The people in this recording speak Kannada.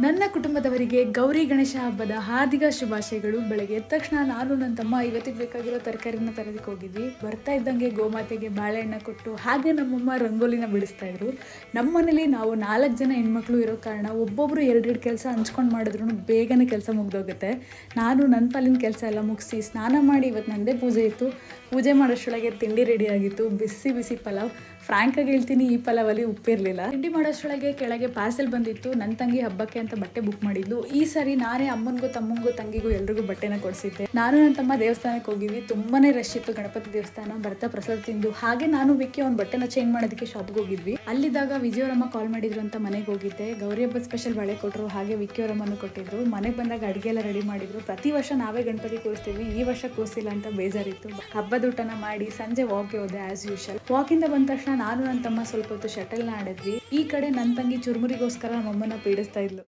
ನನ್ನ ಕುಟುಂಬದವರಿಗೆ ಗೌರಿ ಗಣೇಶ ಹಬ್ಬದ ಹಾರ್ದಿಕ ಶುಭಾಶಯಗಳು. ಬೆಳಗ್ಗೆ ಎದ್ದ ತಕ್ಷಣ ನಾನು ನನ್ನ ತಮ್ಮ ಇವತ್ತಿಗೆ ಬೇಕಾಗಿರೋ ತರಕಾರಿನ ತರೋದಕ್ಕೆ ಹೋಗಿದ್ವಿ. ಬರ್ತಾ ಇದ್ದಂಗೆ ಗೋಮಾತೆಗೆ ಬಾಳೆಹಣ್ಣು ಕೊಟ್ಟು ಹಾಗೆ ನಮ್ಮಮ್ಮ ರಂಗೋಲಿನ ಬಿಡಿಸ್ತಾ ಇದ್ರು. ನಮ್ಮ ಮನೇಲಿ ನಾವು 4 ಜನ ಹೆಣ್ಮಕ್ಳು ಇರೋ ಕಾರಣ ಒಬ್ಬೊಬ್ರು 2 ಕೆಲಸ ಹಂಚ್ಕೊಂಡು ಮಾಡಿದ್ರು ಬೇಗನೆ ಕೆಲಸ ಮುಗ್ದೋಗುತ್ತೆ. ನಾನು ನನ್ನ ಪಾಲಿನ ಕೆಲಸ ಎಲ್ಲ ಮುಗಿಸಿ ಸ್ನಾನ ಮಾಡಿ ಇವತ್ತು ನನ್ನದೇ ಪೂಜೆ ಇತ್ತು. ಪೂಜೆ ಮಾಡೋಷ್ಟರೊಳಗೆ ತಿಂಡಿ ರೆಡಿ ಆಗಿತ್ತು. ಬಿಸಿ ಬಿಸಿ ಪಲಾವ್. ಫ್ರಾಂಕಾಗಿ ಹೇಳ್ತೀನಿ, ಈ ಪಲಾವಲ್ಲಿ ಉಪ್ಪಿರಲಿಲ್ಲ. ತಿಂಡಿ ಮಾಡೋಷ್ಟರೊಳಗೆ ಕೆಳಗೆ ಪಾರ್ಸೆಲ್ ಬಂದಿತ್ತು. ನನ್ನ ತಂಗಿ ಹಬ್ಬಕ್ಕೆ ಅಂತ ಬಟ್ಟೆ ಬುಕ್ ಮಾಡಿದ್ಲು. ಈ ಸರಿ ನಾನೇ ಅಮ್ಮನಿಗೂ ತಮ್ಮಂಗೂ ತಂಗಿಗೂ ಎಲ್ರಿಗೂ ಬಟ್ಟೆನ ಕೊಡಿಸಿದ್ದೆ. ನಾನು ನನ್ನ ತಮ್ಮ ದೇವಸ್ಥಾನಕ್ಕೆ ಹೋಗಿದ್ವಿ. ತುಂಬಾನೇ ರಶ್ ಇತ್ತು ಗಣಪತಿ ದೇವಸ್ಥಾನ. ಬರ್ತಾ ಪ್ರಸಾದ ತಿಂದು ಹಾಗೆ ನಾನು ವಿಕ್ಕಿ ಅವ್ನ ಬಟ್ಟೆನ ಚೇಂಜ್ ಮಾಡೋದಕ್ಕೆ ಶಾಪ್ಗೆ ಹೋಗಿದ್ವಿ. ಅಲ್ಲಿದ್ದಾಗ ವಿಜಯವರಮ್ಮ ಕಾಲ್ ಮಾಡಿದ್ರು ಅಂತ ಮನೆಗೆ ಹೋಗಿದ್ದೆ. ಗೌರಿ ಹಬ್ಬದ ಸ್ಪೆಷಲ್ ಬಳೆ ಕೊಟ್ಟರು, ಹಾಗೆ ವಿಕ್ಕಿಯವರಮ್ಮನು ಕೊಟ್ಟಿದ್ರು. ಮನೆಗೆ ಬಂದಾಗ ಅಡುಗೆ ಎಲ್ಲ ರೆಡಿ ಮಾಡಿದ್ರು. ಪ್ರತಿ ವರ್ಷ ನಾವೇ ಗಣಪತಿ ಕೂರಿಸ್ತೀವಿ, ಈ ವರ್ಷ ಕೂರಿಸಿಲ್ಲ ಅಂತ ಬೇಜಾರಿತ್ತು. ಹಬ್ಬದ ಊಟನ ಮಾಡಿ ಸಂಜೆ ವಾಕ್ಗೆ ಹೋದೆ ಆಸ್ ಯೂಶಲ್. ವಾಕಿಂದ ಬಂದ ತಕ್ಷಣ ನಾನು ನನ್ನ ತಮ್ಮ ಸ್ವಲ್ಪ ಹೊತ್ತು ಶಟಲ್ನ ಆಡಿದ್ವಿ. ಈ ಕಡೆ ನನ್ನ ತಂಗಿ ಚುರುಮುರಿಗೋಸ್ಕರ ನಮ್ಮಮ್ಮನ ಪೀಡಿಸ್ತಾ ಇದ್ಲು.